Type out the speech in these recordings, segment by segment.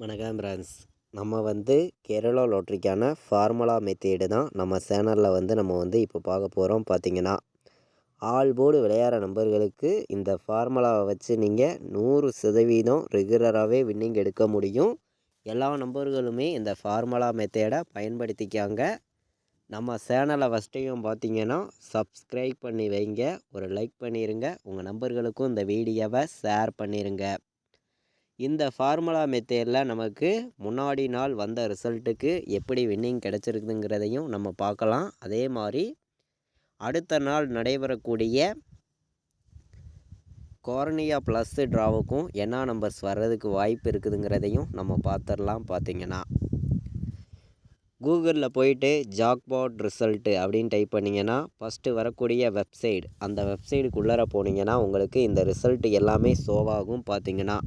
வணக்கம் ஃப்ரெண்ட்ஸ். நம்ம Kerala லாட்ரிக்கான formula method தான் நம்ம சேனலில் நம்ம இப்போ பார்க்க போகிறோம். பார்த்தீங்கன்னா ஆல் போர்டு விளையாடுற நம்பர்களுக்கு இந்த ஃபார்முலாவை வச்சு நீங்கள் 100% ரெகுலராகவே வின்னிங் எடுக்க முடியும். எல்லா நம்பர்களுமே இந்த ஃபார்முலா மெத்தேடை பயன்படுத்திக்காங்க. நம்ம சேனலை ஃபஸ்ட்டையும் பார்த்தீங்கன்னா சப்ஸ்கிரைப் பண்ணி வைங்க, ஒரு லைக் பண்ணிடுங்க, உங்கள் நம்பர்களுக்கும் இந்த வீடியோவை ஷேர் பண்ணிடுங்க. இந்த ஃபார்முலா மெத்தேடில் நமக்கு முன்னாடி நாள் வந்த ரிசல்ட்டுக்கு எப்படி வின்னிங் கிடச்சிருக்குங்கிறதையும் நம்ம பார்க்கலாம். அதே மாதிரி அடுத்த நாள் நடைபெறக்கூடிய கார்னியா ப்ளஸ் ட்ராவுக்கும் என்ன நம்பர்ஸ் வர்றதுக்கு வாய்ப்பு இருக்குதுங்கிறதையும் நம்ம பார்த்துடலாம். பார்த்திங்கன்னா கூகுளில் போயிட்டு ஜாக்பாட் ரிசல்ட்டு அப்படின்னு டைப் பண்ணிங்கன்னா ஃபஸ்ட்டு வரக்கூடிய வெப்சைட், அந்த வெப்சைட்டுக்குள்ளே போனீங்கன்னா உங்களுக்கு இந்த ரிசல்ட் எல்லாமே ஷோவாகும். பார்த்திங்கன்னா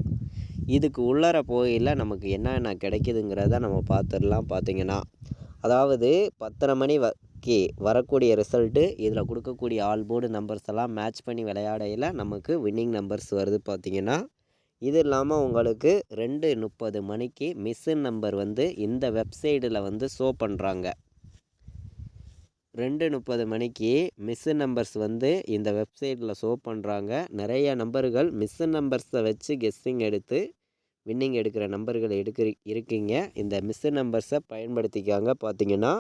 இதுக்கு உள்ளர போகையில் நமக்கு என்னென்ன கிடைக்குதுங்கிறத நம்ம பார்த்துடலாம். பார்த்திங்கன்னா அதாவது 10:30 மணி வரக்கூடிய ரிசல்ட்டு இதில் கொடுக்கக்கூடிய ஆல் போர்டு நம்பர்ஸ் எல்லாம் மேட்ச் பண்ணி விளையாடையில் நமக்கு வின்னிங் நம்பர்ஸ் வருது. பார்த்திங்கன்னா இது இல்லாமல் உங்களுக்கு 2:30 மணிக்கு மிஸ்ஸின் நம்பர் இந்த வெப்சைட்டில் ஷோ பண்ணுறாங்க. 2:30 மணிக்கு மிஸ்ஸின் நம்பர்ஸ் இந்த வெப்சைட்டில் ஷோ பண்ணுறாங்க. நிறைய நம்பர்கள் மிஸ்ஸின் நம்பர்ஸை வச்சு கெஸ்ஸிங் எடுத்து வின்னிங் எடுக்கிற நம்பர்கள் இருக்கீங்க. இந்த மிஸ்ஸின் நம்பர்ஸை பயன்படுத்திக்காங்க. பார்த்திங்கன்னா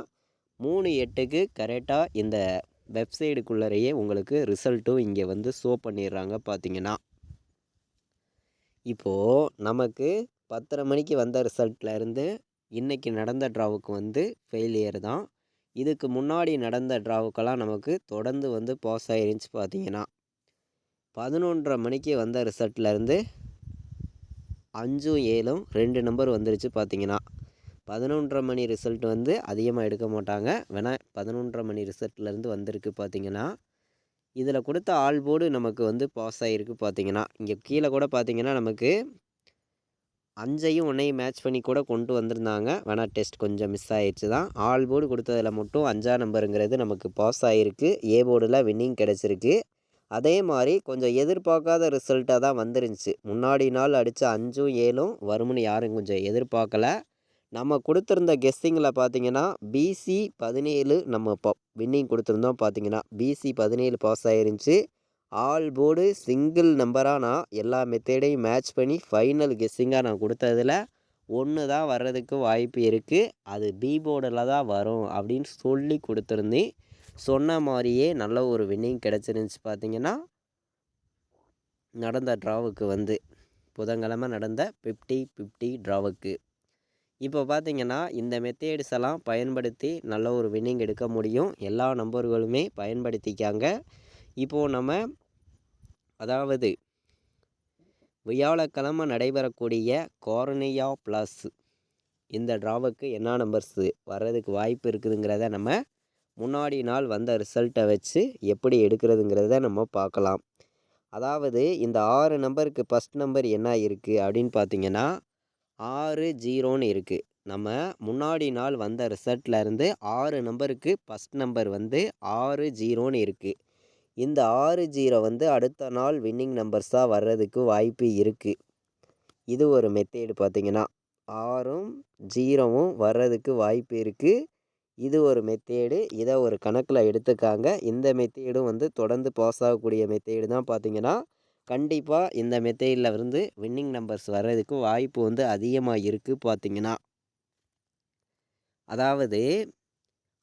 3:08க்கு கரெக்டாக இந்த வெப்சைட்டுக்குள்ளேயே உங்களுக்கு ரிசல்ட்டும் இங்கே ஷோ பண்ணிடுறாங்க. பார்த்திங்கன்னா இப்போது நமக்கு 10:30 மணிக்கு வந்த ரிசல்ட்லேருந்து இன்றைக்கி நடந்த ட்ராவுக்கு ஃபெயிலியர் தான். இதுக்கு முன்னாடி நடந்த ட்ராவுக்கெல்லாம் நமக்கு தொடர்ந்து பாஸ் ஆகிருந்துச்சு. பார்த்திங்கன்னா 11:30 மணிக்கு வந்த ரிசல்ட்லேருந்து 5ம் 7ம் 2 நம்பர் வந்துருச்சு. பார்த்திங்கன்னா 11:30 மணி ரிசல்ட் அதிகமாக எடுக்க மாட்டாங்க, வேணால் 11:30 மணி ரிசல்ட்லேருந்து வந்திருக்கு. பார்த்திங்கன்னா இதில் கொடுத்த ஆல் போர்டு நமக்கு பாஸ் ஆகிருக்கு. பார்த்திங்கன்னா இங்கே கீழே கூட பார்த்திங்கன்னா நமக்கு 5ஐயும் 1ஐயும் மேட்ச் பண்ணி கூட கொண்டு வந்திருந்தாங்க, வேணால் டெஸ்ட் கொஞ்சம் மிஸ் ஆகிடுச்சு தான். ஆல் போர்டு கொடுத்ததில் மட்டும் 5ஆம் நம்பருங்கிறது நமக்கு பாஸ் ஆகிருக்கு. ஏ போர்டில் வின்னிங் கிடச்சிருக்கு. அதே மாதிரி கொஞ்சம் எதிர்பார்க்காத ரிசல்ட்டாக தான் வந்துருந்துச்சு. முன்னாடி நாள் அடித்த 5ம் 7ம் வரும்னு யாரும் கொஞ்சம் எதிர்பார்க்கல. நம்ம கொடுத்துருந்த கெஸ்ஸிங்கில் பார்த்திங்கன்னா பிசி 17 நம்ம வின்னிங் கொடுத்துருந்தோம். பார்த்திங்கன்னா பிசி 17 பாஸ் ஆகிருந்துச்சு. ஆல் போர்டு சிங்கிள் நம்பராக நான் எல்லா மெத்தேடையும் மேட்ச் பண்ணி ஃபைனல் கெஸ்ஸிங்காக நான் கொடுத்ததில் 1 தான் வர்றதுக்கு வாய்ப்பு இருக்குது. அது பி போர்டில் தான் வரும் அப்படின்னு சொல்லி கொடுத்துருந்தேன். சொன்ன மாதிரியே நல்ல ஒரு வின்னிங் கிடச்சிருந்துச்சு. பார்த்திங்கன்னா நடந்த ட்ராவுக்கு புதன்கிழமை நடந்த 50-50 ட்ராவுக்கு இப்போ பார்த்திங்கன்னா இந்த மெத்தேட்ஸ் எல்லாம் பயன்படுத்தி நல்ல ஒரு வின்னிங் எடுக்க முடியும். எல்லா நம்பர்களுமே பயன்படுத்திக்காங்க. இப்போது நம்ம அதாவது வியாழக்கிழமை நடைபெறக்கூடிய கார்னியா ப்ளஸ் இந்த ட்ராவுக்கு என்ன நம்பர்ஸ் வர்றதுக்கு வாய்ப்பு இருக்குதுங்கிறத நம்ம முன்னாடி நாள் வந்த ரிசல்ட்டை வச்சு எப்படி எடுக்கிறதுங்கிறத நம்ம பார்க்கலாம். அதாவது இந்த 6 நம்பருக்கு ஃபஸ்ட் நம்பர் என்ன இருக்குது அப்படின்னு பார்த்திங்கன்னா 60ன்னு இருக்குது. நம்ம முன்னாடி நாள் வந்த ரிசல்ட்லேருந்து 6 நம்பருக்கு ஃபஸ்ட் நம்பர் 60ன்னு இருக்குது. இந்த 60 அடுத்த நாள் வின்னிங் நம்பர்ஸாக வர்றதுக்கு வாய்ப்பு இருக்குது. இது ஒரு மெத்தேடு. பார்த்திங்கன்னா 6ம் 0வும் வர்றதுக்கு வாய்ப்பு இருக்குது. இது ஒரு மெத்தேடு. இதை ஒரு கணக்கில் எடுத்துக்காங்க. இந்த மெத்தேடும் தொடர்ந்து பாஸ் ஆகக்கூடிய மெத்தேடு தான். பார்த்திங்கன்னா கண்டிப்பாக இந்த மெத்தேடில் வின்னிங் நம்பர்ஸ் வர்றதுக்கு வாய்ப்பு அதிகமாக இருக்குது. பார்த்திங்கன்னா அதாவது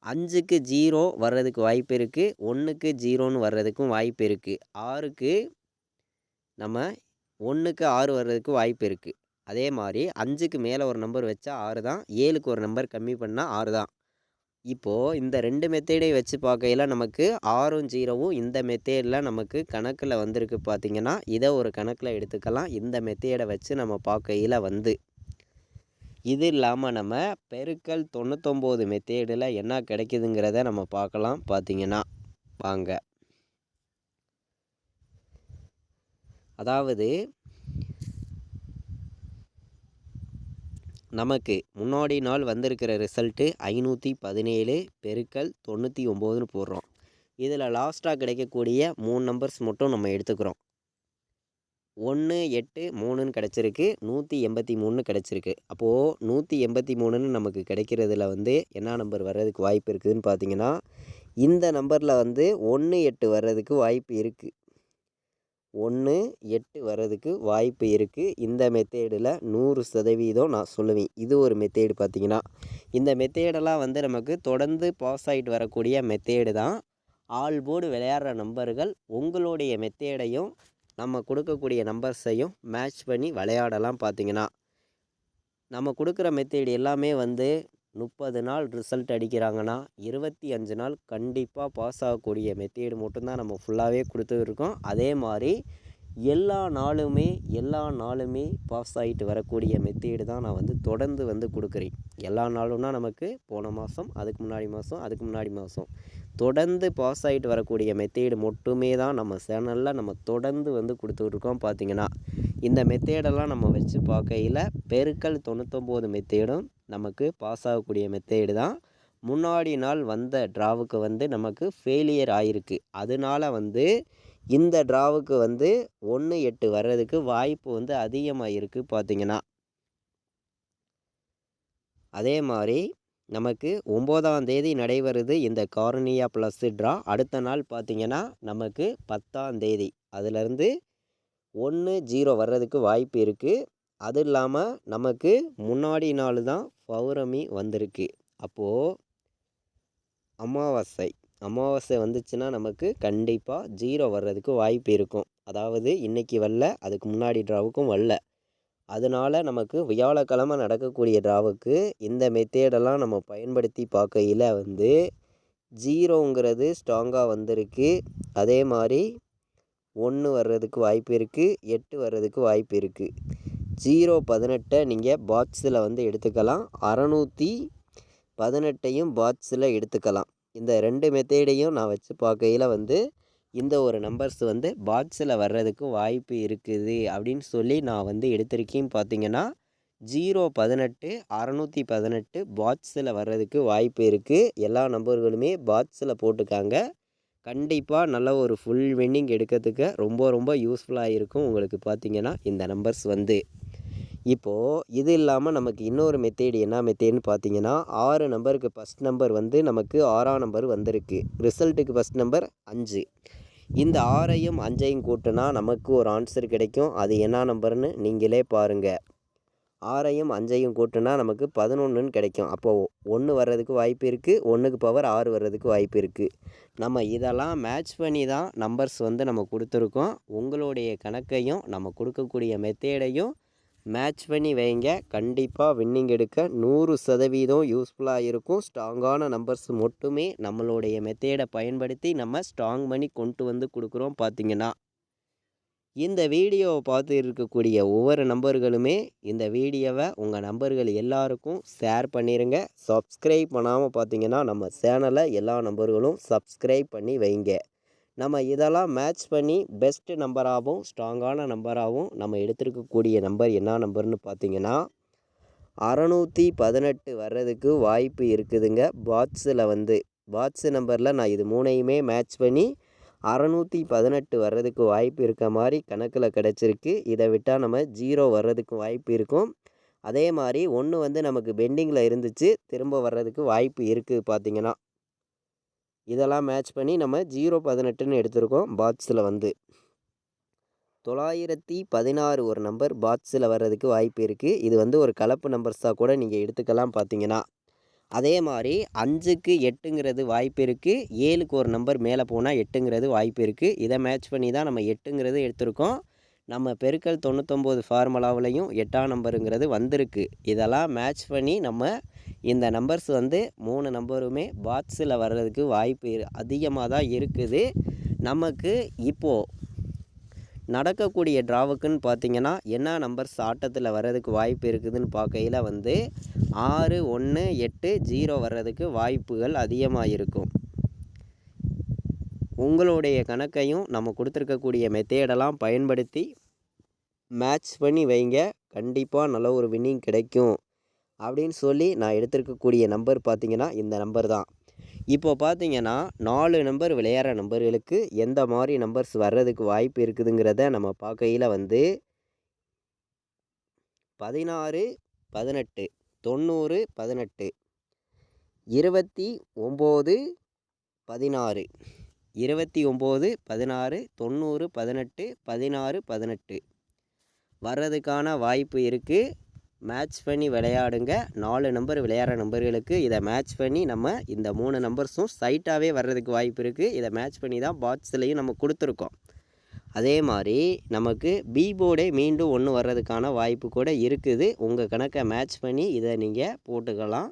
5க்கு 0 வர்றதுக்கு வாய்ப்பு இருக்குது, 1க்கு 0ன்னு வர்றதுக்கும் வாய்ப்பு இருக்குது, 6க்கு நம்ம 1க்கு 6 வர்றதுக்கு வாய்ப்பு இருக்குது. அதே மாதிரி 5க்கு மேலே ஒரு நம்பர் வச்சா 6 தான், 7க்கு ஒரு நம்பர் கம்மி பண்ணால் 6 தான். இப்போது இந்த 2 மெத்தேடை வச்சு பார்க்கையில் நமக்கு 6ம் 0வும் இந்த மெத்தேடில் நமக்கு கணக்கில் வந்திருக்கு. பார்த்திங்கன்னா இதை ஒரு கணக்கில் எடுத்துக்கலாம். இந்த மெத்தேடை வச்சு நம்ம பார்க்கையில் இது இல்லாமல் நம்ம பெருக்கல் 99 மெத்தேடில் என்ன கிடைக்குதுங்கிறத நம்ம பார்க்கலாம். பார்த்திங்கன்னா வாங்க. அதாவது நமக்கு முன்னாடி நாள் வந்திருக்கிற ரிசல்ட்டு 517 பெருக்கல் 99ன்னு போடுறோம். இதில் லாஸ்ட்டாக கிடைக்கக்கூடிய 3 நம்பர்ஸ் மட்டும் நம்ம எடுத்துக்கிறோம். 1, 8, 3ன்னு கிடச்சிருக்கு. 183 கிடச்சிருக்கு. அப்போது 183ன்னு நமக்கு கிடைக்கிறதுல வந்து என்ன நம்பர் வர்றதுக்கு வாய்ப்பு இருக்குதுன்னு பார்த்தீங்கன்னா, இந்த நம்பரில் வந்து 1, 8 வர்றதுக்கு வாய்ப்பு இருக்குது. 1, 8 வர்றதுக்கு வாய்ப்பு இருக்குது. இந்த மெத்தேடில் 100% நான் சொல்லுவேன். இது ஒரு மெத்தேடு பார்த்தீங்கன்னா, இந்த மெத்தேடெல்லாம் வந்து நமக்கு தொடர்ந்து பாஸ் ஆகிட்டு வரக்கூடிய மெத்தேடு தான். ஆல் போர்டு விளையாடுற நம்பர்கள் உங்களுடைய மெத்தேடையும் நம்ம கொடுக்கக்கூடிய நம்பர்ஸையும் மேட்ச் பண்ணி விளையாடலாம். பார்த்தீங்கன்னா நம்ம கொடுக்குற மெத்தேடு எல்லாமே வந்து 30 நாள் ரிசல்ட் அடிக்கிறாங்கன்னா 25 நாள் கண்டிப்பாக பாஸ் ஆகக்கூடிய மெத்தேடு மட்டும்தான் நம்ம ஃபுல்லாகவே கொடுத்துருக்கோம். அதே மாதிரி எல்லா நாளுமே பாஸ் ஆகிட்டு வரக்கூடிய மெத்தேடு தான் நான் வந்து தொடர்ந்து வந்து கொடுக்குறேன். எல்லா நாளும்னா நமக்கு போன மாதம், அதுக்கு முன்னாடி மாதம் தொடர்ந்து பாஸ் ஆகிட்டு வரக்கூடிய மெத்தேடு மட்டுமே தான் நம்ம சேனலில் நம்ம தொடர்ந்து வந்து கொடுத்துட்ருக்கோம். பார்த்திங்கன்னா இந்த மெத்தேடெல்லாம் நம்ம வச்சு பார்க்கையில் பெருக்கல் 99 மெத்தேடும் நமக்கு பாஸ் ஆகக்கூடிய மெத்தேடு தான். முன்னாடி நாள் வந்த ட்ராவுக்கு வந்து நமக்கு ஃபெயிலியர் ஆகிருக்கு. அதனால வந்து இந்த ட்ராவுக்கு வந்து 1, 8 வர்றதுக்கு வாய்ப்பு வந்து அதிகமாக இருக்குது. பார்த்திங்கன்னா அதே மாதிரி நமக்கு 9ஆம் தேதி நடைபெறுது இந்த கார்னியா ப்ளஸ் ட்ரா. அடுத்த நாள் பார்த்திங்கன்னா நமக்கு 10ஆம் தேதி. அதிலேருந்து 1, 0 வர்றதுக்கு வாய்ப்பு இருக்குது. அது இல்லாமல் நமக்கு முன்னாடி நாள் தான் பௌர்ணமி வந்திருக்கு. அப்போது அமாவாசை வந்துச்சுன்னா நமக்கு கண்டிப்பாக 0 வர்றதுக்கு வாய்ப்பு இருக்கும். அதாவது இன்றைக்கி வரல, அதுக்கு முன்னாடி ட்ராவுக்கும் வரல. அதனால் நமக்கு வியாழக்கிழமை நடக்கக்கூடிய ட்ராவுக்கு இந்த மெத்தேடெல்லாம் நம்ம பயன்படுத்தி பார்க்கையில் வந்து 0ங்கிறது ஸ்ட்ராங்காக வந்திருக்கு. அதே மாதிரி 1 வர்றதுக்கு வாய்ப்பு இருக்குது, 8 வர்றதுக்கு வாய்ப்பு இருக்குது. 0, 18 நீங்கள் பாக்ஸில் வந்து எடுத்துக்கலாம். 618 பாக்ஸில் எடுத்துக்கலாம். இந்த 2 மெத்தேடையும் நான் வச்சு பார்க்கையில் வந்து இந்த ஒரு நம்பர்ஸ் வந்து பாக்ஸில் வர்றதுக்கு வாய்ப்பு இருக்குது அப்படின்னு சொல்லி நான் வந்து எடுத்திருக்கேன். பார்த்திங்கன்னா 0, 18, 618 பாக்ஸில் வர்றதுக்கு வாய்ப்பு இருக்குது. எல்லா நம்பர்களுமே பாக்ஸில் போட்டுக்காங்க. கண்டிப்பாக நல்ல ஒரு ஃபுல் வின்னிங் எடுக்கிறதுக்கு ரொம்ப யூஸ்ஃபுல்லாக இருக்கும் உங்களுக்கு. பார்த்திங்கன்னா இந்த நம்பர்ஸ் வந்து இப்போது இது இல்லாமல் நமக்கு இன்னொரு மெத்தேடு என்ன மெத்தேடுன்னு பார்த்தீங்கன்னா 6 நம்பருக்கு ஃபஸ்ட் நம்பர் வந்து நமக்கு 6ஆம் நம்பர் வந்திருக்கு. ரிசல்ட்டுக்கு ஃபஸ்ட் நம்பர் 5. இந்த 6ஐயும் 5ஐயும் கூட்டினா நமக்கு ஒரு ஆன்சர் கிடைக்கும். அது என்ன நம்பர்னு நீங்களே பாருங்கள். 6ஐயும் 5ஐயும் கூட்டினா நமக்கு 11ன்னு கிடைக்கும். அப்போது 1 வர்றதுக்கு வாய்ப்பு இருக்குது, 1க்கு பவர் 6 வர்றதுக்கு வாய்ப்பு இருக்குது. நம்ம இதெல்லாம் மேட்ச் பண்ணி தான் நம்பர்ஸ் வந்து நம்ம கொடுத்துருக்கோம். உங்களுடைய கணக்கையும் நம்ம கொடுக்கக்கூடிய மெத்தேடையும் மேட்ச் பண்ணி வைங்க. கண்டிப்பாக வின்னிங் எடுக்க 100% யூஸ்ஃபுல்லாக இருக்கும். ஸ்ட்ராங்கான நம்பர்ஸ் மட்டுமே நம்மளுடைய மெத்தேடை பயன்படுத்தி நம்ம ஸ்ட்ராங் பண்ணி கொண்டு வந்து கொடுக்குறோம். பார்த்திங்கன்னா இந்த வீடியோவை பார்த்து இருக்கக்கூடிய ஒவ்வொரு நம்பர்களுமே இந்த வீடியோவை உங்கள் நம்பர்கள் எல்லாருக்கும் ஷேர் பண்ணிடுங்க. சப்ஸ்கிரைப் பண்ணாமல் பார்த்திங்கன்னா நம்ம சேனலை எல்லா நம்பர்களும் சப்ஸ்கிரைப் பண்ணி வைங்க. நம்ம இதெல்லாம் மேட்ச் பண்ணி பெஸ்ட்டு நம்பராகவும் ஸ்ட்ராங்கான நம்பராகவும் நம்ம எடுத்துருக்கக்கூடிய நம்பர் என்ன நம்பர்னு பார்த்திங்கன்னா 618 வர்றதுக்கு வாய்ப்பு இருக்குதுங்க. பாக்ஸு நம்பரில் நான் இது 3ஐயுமே மேட்ச் பண்ணி 618 வர்றதுக்கு வாய்ப்பு இருக்க மாதிரி கணக்கில் கிடச்சிருக்கு. இதை விட்டால் நம்ம 0 வர்றதுக்கு வாய்ப்பு இருக்கும். அதே மாதிரி 1 வந்து நமக்கு பெண்டிங்கில் இருந்துச்சு, திரும்ப வர்றதுக்கு வாய்ப்பு இருக்குது. பார்த்திங்கன்னா இதெல்லாம் மேட்ச் பண்ணி நம்ம 018ன்னு எடுத்திருக்கோம். பாக்ஸில் வந்து 916 ஒரு நம்பர் பாக்ஸில் வர்றதுக்கு வாய்ப்பு இருக்குது. இது வந்து ஒரு கலப்பு நம்பர்ஸாக கூட நீங்கள் எடுத்துக்கலாம். பார்த்திங்கன்னா அதே மாதிரி 5க்கு 8ங்கிறது வாய்ப்பு இருக்குது. 7க்கு ஒரு நம்பர் மேலே போனால் 8ங்கிறது வாய்ப்பு இருக்குது. இதை மேட்ச் பண்ணி தான் நம்ம 8ங்கிறது எடுத்திருக்கோம். நம்ம பெருக்கல் 99 ஃபார்முலாவிலையும் 8ஆம் நம்பருங்கிறது வந்திருக்கு. இதெல்லாம் மேட்ச் பண்ணி நம்ம இந்த நம்பர்ஸ் வந்து 3 நம்பருமே பாக்ஸில் வர்றதுக்கு வாய்ப்பு அதிகமாக தான் இருக்குது. நமக்கு இப்போது நடக்கக்கூடிய ட்ராவுக்குன்னு பார்த்திங்கன்னா என்ன நம்பர்ஸ் ஆட்டத்தில் வர்றதுக்கு வாய்ப்பு இருக்குதுன்னு பார்க்கையில் வந்து 6, 1, 8, 0 வர்றதுக்கு வாய்ப்புகள் அதிகமாக இருக்கும். உங்களுடைய கணக்கையும் நம்ம கொடுத்துருக்கக்கூடிய மெத்தேடெல்லாம் பயன்படுத்தி மேட்ச் பண்ணி வைங்க. கண்டிப்பாக நல்ல ஒரு வின்னிங் கிடைக்கும் அப்படின்னு சொல்லி நான் எடுத்திருக்கக்கூடிய நம்பர் பார்த்திங்கன்னா இந்த நம்பர் தான். இப்போ பார்த்தீங்கன்னா 4 நம்பர் விளையாடுற நம்பர்களுக்கு எந்த மாதிரி நம்பர்ஸ் வர்றதுக்கு வாய்ப்பு இருக்குதுங்கிறத நம்ம பார்க்கையில வந்து 16, 18, 90, 18, 29, 16, 29, 16, 90, 18, 16, 18 வர்றதுக்கான வாய்ப்பு இருக்குது. மேட்ச் பண்ணி விளையாடுங்க. 4 நம்பர் விளையாடுற நம்பர்களுக்கு இதை மேட்ச் பண்ணி நம்ம இந்த 3 நம்பர்ஸும் சைட்டாகவே வர்றதுக்கு வாய்ப்பு இருக்குது. இதை மேட்ச் பண்ணி தான் பாக்ஸ்லேயும் நம்ம கொடுத்துருக்கோம். அதே மாதிரி நமக்கு பி போர்டே மீண்டும் 1 வர்றதுக்கான வாய்ப்பு கூட இருக்குது. உங்கள் கணக்கை மேட்ச் பண்ணி இதை நீங்கள் போட்டுக்கலாம்.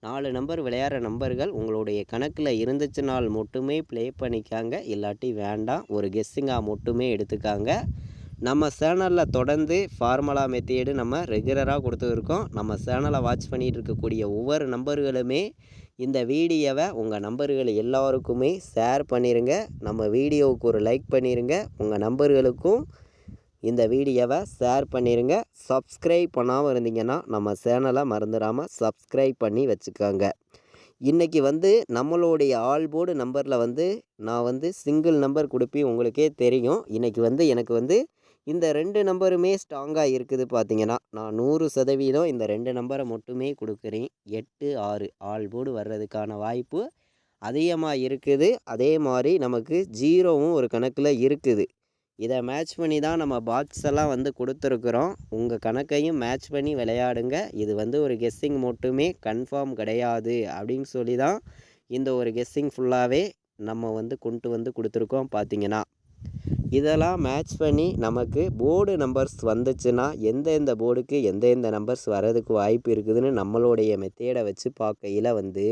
4 நம்பர் விளையாடுற நம்பர்கள் உங்களுடைய கணக்கில் இருந்துச்சுனால் மட்டுமே ப்ளே பண்ணிக்காங்க, இல்லாட்டி வேண்டாம். ஒரு கெஸ்ஸிங்காக மட்டுமே எடுத்துக்காங்க. நம்ம சேனலில் தொடர்ந்து ஃபார்முலா மெத்தேடு நம்ம ரெகுலராக கொடுத்துருக்கோம். நம்ம சேனலை வாட்ச் பண்ணிகிட்டு இருக்கக்கூடிய ஒவ்வொரு நம்பர்களுமே இந்த வீடியோவை உங்கள் நம்பர்கள் எல்லாருக்குமே ஷேர் பண்ணிடுங்க. நம்ம வீடியோவுக்கு ஒரு லைக் பண்ணிடுங்க. உங்கள் நம்பர்களுக்கும் இந்த வீடியோவை ஷேர் பண்ணிடுங்க. சப்ஸ்கிரைப் பண்ணாமல் இருந்தீங்கன்னா நம்ம சேனலை மறந்துடாமல் சப்ஸ்கிரைப் பண்ணி வச்சுக்கோங்க. இன்றைக்கி வந்து நம்மளுடைய ஆல் போர்டு நம்பரில் வந்து நான் வந்து சிங்கிள் நம்பர் கொடுப்பேன், உங்களுக்கே தெரியும். இன்றைக்கி வந்து எனக்கு வந்து இந்த 2 நம்பருமே ஸ்ட்ராங்காக இருக்குது. பார்த்தீங்கன்னா நான் 100% இந்த 2 நம்பரை மட்டுமே கொடுக்குறேன். 8, 6 ஆல் போர்டு வர்றதுக்கான வாய்ப்பு அதிகமாக இருக்குது. அதே மாதிரி நமக்கு 0வும் ஒரு கணக்கில் இருக்குது. இதை மேட்ச் பண்ணி தான் நம்ம பாக்ஸ் எல்லாம் வந்து கொடுத்துருக்குறோம். உங்கள் கணக்கையும் மேட்ச் பண்ணி விளையாடுங்க. இது வந்து ஒரு கெஸ்ஸிங் மட்டுமே, கன்ஃபார்ம் கிடையாது அப்படின்னு சொல்லி தான் இந்த ஒரு கெஸ்ஸிங் ஃபுல்லாகவே நம்ம வந்து கொண்டு வந்து கொடுத்துருக்கோம். பார்த்தீங்கன்னா இதெல்லாம் மேட்ச் பண்ணி நமக்கு போர்டு நம்பர்ஸ் வந்துச்சுன்னா எந்தெந்த போர்டுக்கு எந்தெந்த நம்பர்ஸ் வர்றதுக்கு வாய்ப்பு இருக்குதுன்னு நம்மளுடைய மெத்தேடை வச்சு பார்க்கையில் வந்து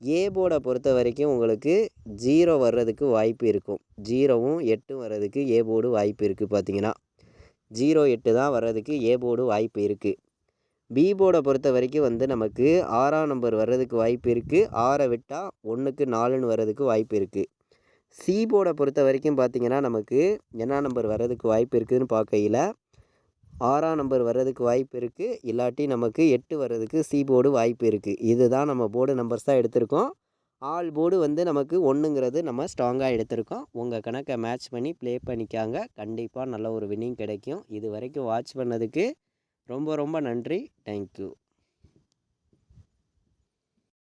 ஏ போர்டை பொறுத்த வரைக்கும் உங்களுக்கு 0 வர்றதுக்கு வாய்ப்பு இருக்கும். 0வும் 8ம் வர்றதுக்கு ஏ போர்டு வாய்ப்பு இருக்குது. பார்த்தீங்கன்னா 0, 8 தான் வர்றதுக்கு ஏ போர்டு வாய்ப்பு இருக்குது. பி போர்டை பொறுத்த வரைக்கும் வந்து நமக்கு 6ஆம் நம்பர் வர்றதுக்கு வாய்ப்பு இருக்குது. 6 விட்டால் 1க்கு 4ன்னு வர்றதுக்கு வாய்ப்பு இருக்குது. சி போர்டை பொறுத்த வரைக்கும் பார்த்திங்கன்னா நமக்கு என்ன நம்பர் வர்றதுக்கு வாய்ப்பு இருக்குதுன்னு பார்க்கையில் 6ஆம் நம்பர் வர்றதுக்கு வாய்ப்பு இருக்குது. இல்லாட்டி நமக்கு 8 வர்றதுக்கு சி போர்டு வாய்ப்பு இருக்குது. இதுதான் நம்ம போர்டு நம்பர்ஸாக எடுத்திருக்கோம். ஆல் போர்டு வந்து நமக்கு 1ங்கிறது நம்ம ஸ்ட்ராங்காக எடுத்திருக்கோம். உங்கள் கணக்கை மேட்ச் பண்ணி ப்ளே பண்ணிக்காங்க. கண்டிப்பாக நல்ல ஒரு வின்னிங் கிடைக்கும். இது வரைக்கும் வாட்ச் பண்ணதுக்கு ரொம்ப ரொம்ப நன்றி. தேங்க்யூ.